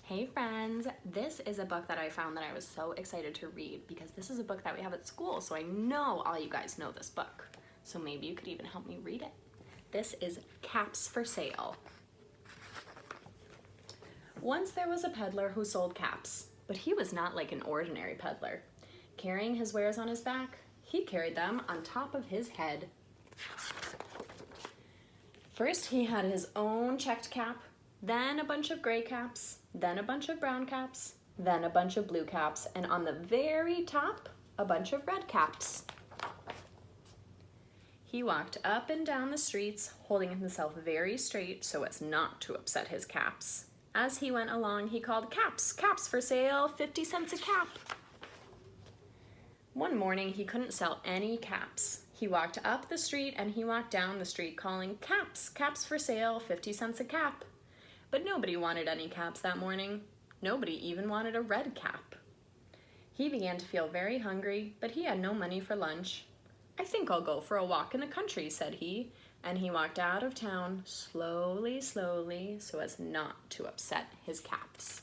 Hey friends, this is a book that I found that I was so excited to read because this is a book that we have at school, so I know all you guys know this book. So maybe you could even help me read it. This is Caps for Sale. Once there was a peddler who sold caps, but he was not like an ordinary peddler. Carrying his wares on his back, he carried them on top of his head. First he had his own checked cap, then a bunch of gray caps, then a bunch of brown caps, then a bunch of blue caps, and on the very top, a bunch of red caps. He walked up and down the streets, holding himself very straight so as not to upset his caps. As he went along, he called, "Caps, caps for sale, 50 cents a cap." One morning, he couldn't sell any caps. He walked up the street and he walked down the street calling, "Caps, caps for sale, 50 cents a cap." But nobody wanted any caps that morning. Nobody even wanted a red cap. He began to feel very hungry, but he had no money for lunch. "I think I'll go for a walk in the country," said he, and he walked out of town slowly, slowly, so as not to upset his caps.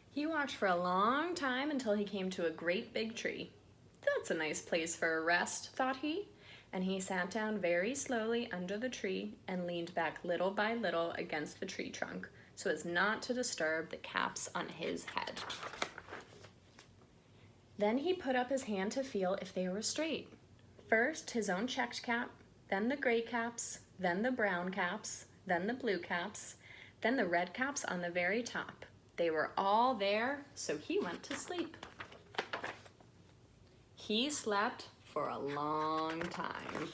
He walked for a long time until he came to a great big tree. "That's a nice place for a rest," thought he, and he sat down very slowly under the tree and leaned back little by little against the tree trunk so as not to disturb the caps on his head. Then he put up his hand to feel if they were straight. First his own checked cap, then the gray caps, then the brown caps, then the blue caps, then the red caps on the very top. They were all there, so he went to sleep. He slept for a long time.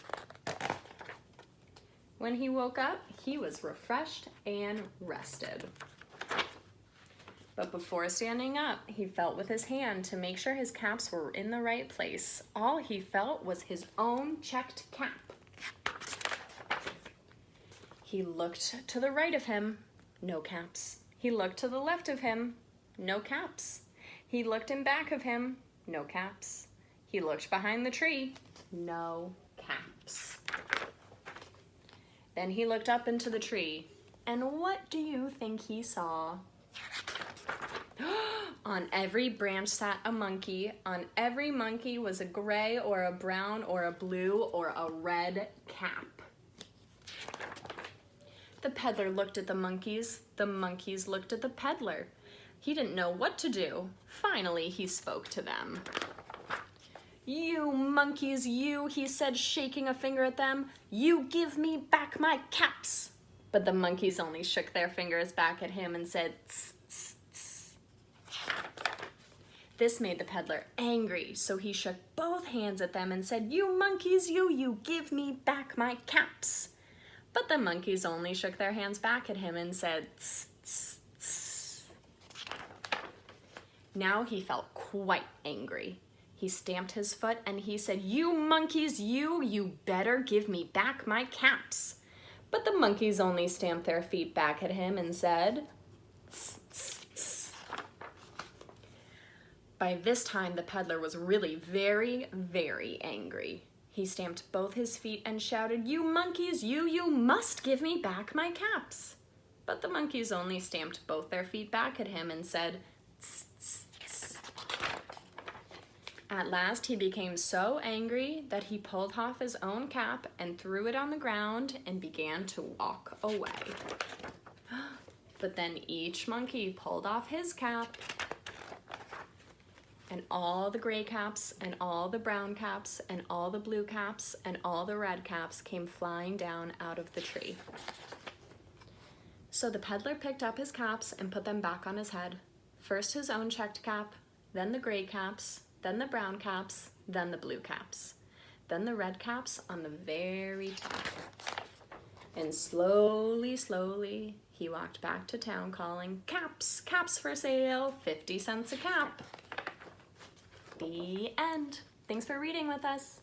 When he woke up, he was refreshed and rested. But before standing up, he felt with his hand to make sure his caps were in the right place. All he felt was his own checked cap. He looked to the right of him, no caps. He looked to the left of him, no caps. He looked in back of him, no caps. He looked behind the tree, no caps. Then he looked up into the tree, and what do you think he saw? On every branch sat a monkey. On every monkey was a gray or a brown or a blue or a red cap. The peddler looked at the monkeys. The monkeys looked at the peddler. He didn't know what to do. Finally, he spoke to them. "You monkeys, you," he said, shaking a finger at them. "You give me back my caps." But the monkeys only shook their fingers back at him and said, "Tss, tss, tss." This made the peddler angry, so he shook both hands at them and said, "You monkeys, you give me back my caps." But the monkeys only shook their hands back at him and said, "Tss, tss, tss." Now he felt quite angry. He stamped his foot and he said, "You monkeys, you better give me back my caps." But the monkeys only stamped their feet back at him and said, "Tss, tss, tss." By this time, the peddler was really very, very angry. He stamped both his feet and shouted, "You monkeys, you must give me back my caps." But the monkeys only stamped both their feet back at him and said, "Tss, tss, tss." At last he became so angry that he pulled off his own cap and threw it on the ground and began to walk away. But then each monkey pulled off his cap, and all the gray caps and all the brown caps and all the blue caps and all the red caps came flying down out of the tree. So the peddler picked up his caps and put them back on his head. First his own checked cap, then the gray caps, then the brown caps, then the blue caps, then the red caps on the very top. And slowly, slowly, he walked back to town calling, "Caps, caps for sale, 50 cents a cap." The end. Thanks for reading with us.